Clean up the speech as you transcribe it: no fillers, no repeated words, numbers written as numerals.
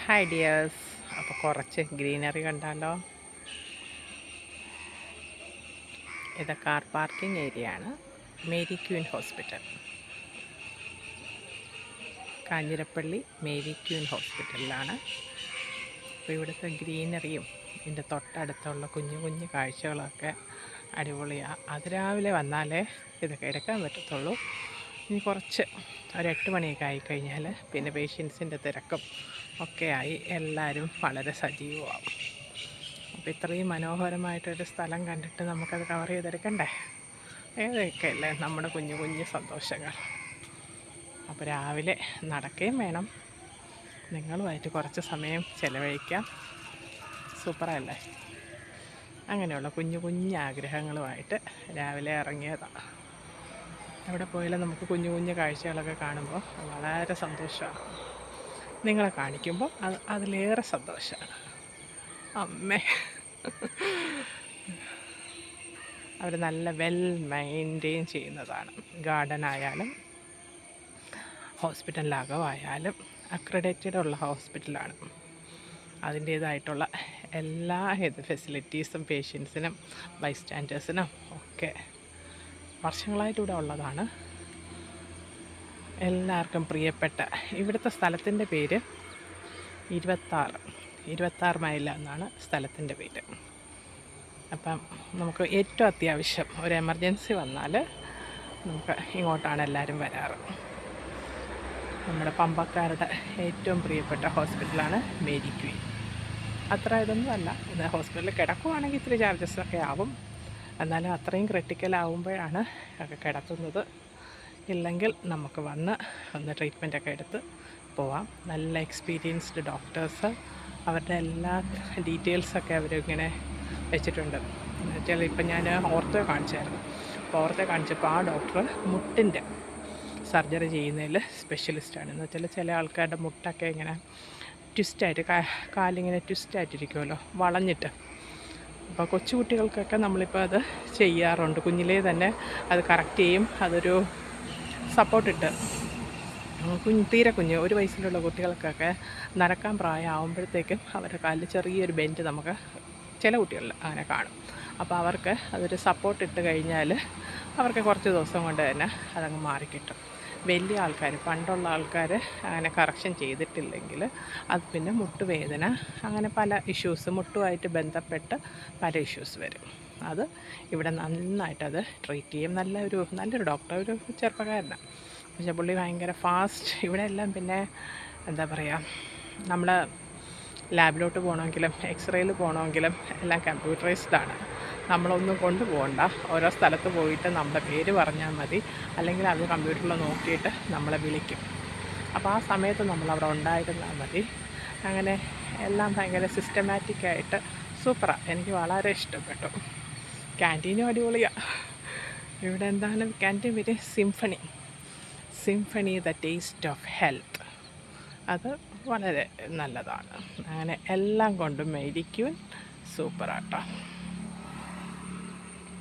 Hi dears. അപ്പോൾ കുറച്ച് greenery കണ്ടാലോ? ഇത് കാർ പാർക്കിംഗ് ഏരിയ ആണ്. Mary Queen hospital, Kanjirappally Mary Queen ഹോസ്പിറ്റലിലാണ്. അപ്പോൾ ഇവിടുത്തെ ഗ്രീനറിയും ഇതിൻ്റെ തൊട്ടടുത്തുള്ള കുഞ്ഞു കുഞ്ഞു കാഴ്ചകളൊക്കെ അടിപൊളിയാണ്. അതിരാവിലെ വന്നാലേ ഇതൊക്കെ എടുക്കാൻ പറ്റത്തുള്ളൂ. ഇനി കുറച്ച് ഒരു 8 മണിയൊക്കെ ആയിക്കഴിഞ്ഞാൽ പിന്നെ പേഷ്യൻസിൻ്റെ തിരക്കും ഒക്കെ ആയി എല്ലാവരും വളരെ സജീവമാകും. അപ്പോൾ ഇത്രയും മനോഹരമായിട്ടൊരു സ്ഥലം കണ്ടിട്ട് നമുക്കത് കവർ ചെയ്തെടുക്കണ്ടേ? ഏതൊക്കെയല്ലേ നമ്മുടെ കുഞ്ഞു കുഞ്ഞു സന്തോഷങ്ങൾ. അപ്പോൾ രാവിലെ നടക്കുകയും വേണം, നിങ്ങളുമായിട്ട് കുറച്ച് സമയം ചിലവഴിക്കാം. സൂപ്പറല്ലേ? അങ്ങനെയുള്ള കുഞ്ഞു കുഞ്ഞു ആഗ്രഹങ്ങളുമായിട്ട് രാവിലെ ഇറങ്ങിയതാണ്. അവിടെ പോയാലും നമുക്ക് കുഞ്ഞു കുഞ്ഞു കാഴ്ചകളൊക്കെ കാണുമ്പോൾ വളരെ സന്തോഷമാണ്. നിങ്ങളെ കാണിക്കുമ്പോൾ അതിലേറെ സന്തോഷമാണ്. അമ്മേ, അവർ നല്ല വെൽ മെയിൻറ്റെയിൻ ചെയ്യുന്നതാണ്. ഗാർഡൻ ആയാലും ഹോസ്പിറ്റലിനകമായാലും അക്രഡിറ്റഡ് ഉള്ള ഹോസ്പിറ്റലാണ്. അതിൻ്റേതായിട്ടുള്ള എല്ലാ ഫെസിലിറ്റീസും പേഷ്യൻസിനും ബൈസ്റ്റാൻഡേഴ്സിനും ഒക്കെ വർഷങ്ങളായിട്ട് ഇവിടെ ഉള്ളതാണ്. എല്ലാവർക്കും പ്രിയപ്പെട്ട ഇവിടുത്തെ സ്ഥലത്തിൻ്റെ പേര് 26 മൈൽ എന്നാണ് സ്ഥലത്തിൻ്റെ പേര്. അപ്പം നമുക്ക് ഏറ്റവും അത്യാവശ്യം ഒരു എമർജൻസി വന്നാൽ നമുക്ക് ഇങ്ങോട്ടാണ് എല്ലാവരും വരാറ്. നമ്മുടെ പമ്പക്കാരുടെ ഏറ്റവും പ്രിയപ്പെട്ട ഹോസ്പിറ്റലാണ് മേരി ക്വീൻ. അത്ര ഇതൊന്നും അല്ല, ഇത് ഹോസ്പിറ്റലിൽ കിടക്കുവാണെങ്കിൽ ഇത്തിരി ചാർജസൊക്കെ ആവും. എന്നാലും അത്രയും ക്രിട്ടിക്കലാവുമ്പോഴാണ് ഒക്കെ കിടത്തുന്നത്. ഇല്ലെങ്കിൽ നമുക്ക് വന്ന് ഒന്ന് ട്രീറ്റ്മെൻറ്റൊക്കെ എടുത്ത് പോവാം. നല്ല എക്സ്പീരിയൻസ്ഡ് ഡോക്ടേഴ്സ്, അവരുടെ എല്ലാ ഡീറ്റെയിൽസൊക്കെ അവരിങ്ങനെ വെച്ചിട്ടുണ്ട്. എന്നുവെച്ചാൽ ഇപ്പം ഞാൻ ഓർത്തോ കാണിച്ചായിരുന്നു. അപ്പോൾ ഓർത്തോ കാണിച്ചപ്പോൾ ആ ഡോക്ടർ മുട്ടിൻ്റെ സർജറി ചെയ്യുന്നതിൽ സ്പെഷ്യലിസ്റ്റാണ്. എന്ന് വെച്ചാൽ ചില ആൾക്കാരുടെ മുട്ടൊക്കെ ഇങ്ങനെ ട്വിസ്റ്റായിട്ട് കാലിങ്ങനെ ട്വിസ്റ്റായിട്ടിരിക്കുമല്ലോ, വളഞ്ഞിട്ട്. അപ്പോൾ കൊച്ചുകുട്ടികൾക്കൊക്കെ നമ്മളിപ്പോൾ അത് ചെയ്യാറുണ്ട്. കുഞ്ഞിലേ തന്നെ അത് കറക്റ്റ് ചെയ്യും. അതൊരു സപ്പോർട്ടിട്ട് തീരെ കുഞ്ഞ് 1 വയസ്സിലുള്ള കുട്ടികൾക്കൊക്കെ നടക്കാൻ പ്രായമാകുമ്പോഴത്തേക്കും അവരുടെ കാലിൽ ചെറിയൊരു ബെൻഡ് നമുക്ക് ചില കുട്ടികളിൽ അങ്ങനെ കാണും. അപ്പോൾ അവർക്ക് അതൊരു സപ്പോർട്ടിട്ട് കഴിഞ്ഞാൽ അവർക്ക് കുറച്ച് ദിവസം കൊണ്ട് തന്നെ അതങ്ങ് മാറിക്കിട്ടും. വലിയ ആൾക്കാർ, പണ്ടുള്ള ആൾക്കാർ അങ്ങനെ കറക്ഷൻ ചെയ്തിട്ടില്ലെങ്കിൽ അത് പിന്നെ മുട്ടുവേദന, അങ്ങനെ പല ഇഷ്യൂസ്, മുട്ടുമായിട്ട് ബന്ധപ്പെട്ട് പല ഇഷ്യൂസ് വരും. അത് ഇവിടെ നന്നായിട്ടത് ട്രീറ്റ് ചെയ്യും. നല്ലൊരു ഡോക്ടർ, ഒരു ചെറുപ്പക്കാരനാണ്. പക്ഷേ പുള്ളി ഭയങ്കര ഫാസ്റ്റ്. ഇവിടെ എല്ലാം പിന്നെ എന്താ പറയുക, നമ്മൾ ലാബിലോട്ട് പോകണമെങ്കിലും എക്സ്റേയിൽ പോകണമെങ്കിലും എല്ലാം കമ്പ്യൂട്ടറൈസ്ഡാണ്. നമ്മളൊന്നും കൊണ്ടുപോകണ്ട, ഓരോ സ്ഥലത്ത് പോയിട്ട് നമ്മുടെ പേര് പറഞ്ഞാൽ മതി. അല്ലെങ്കിൽ അത് കമ്പ്യൂട്ടറിൽ നോക്കിയിട്ട് നമ്മളെ വിളിക്കും. അപ്പോൾ ആ സമയത്ത് നമ്മളവിടെ ഉണ്ടായിരുന്നാൽ മതി. അങ്ങനെ എല്ലാം ഭയങ്കര സിസ്റ്റമാറ്റിക്കായിട്ട് സൂപ്പറാണ്. എനിക്ക് വളരെ ഇഷ്ടപ്പെട്ടു. ക്യാൻറ്റീനും അടിപൊളിയാണ്. ഇവിടെ എന്താണ് ക്യാൻറ്റീൻ പേര്? Symphony the taste of health. അത് വളരെ നല്ലതാണ്. അങ്ങനെ എല്ലാം കൊണ്ടും മേരി ക്വീൻ സൂപ്പറാട്ടോ.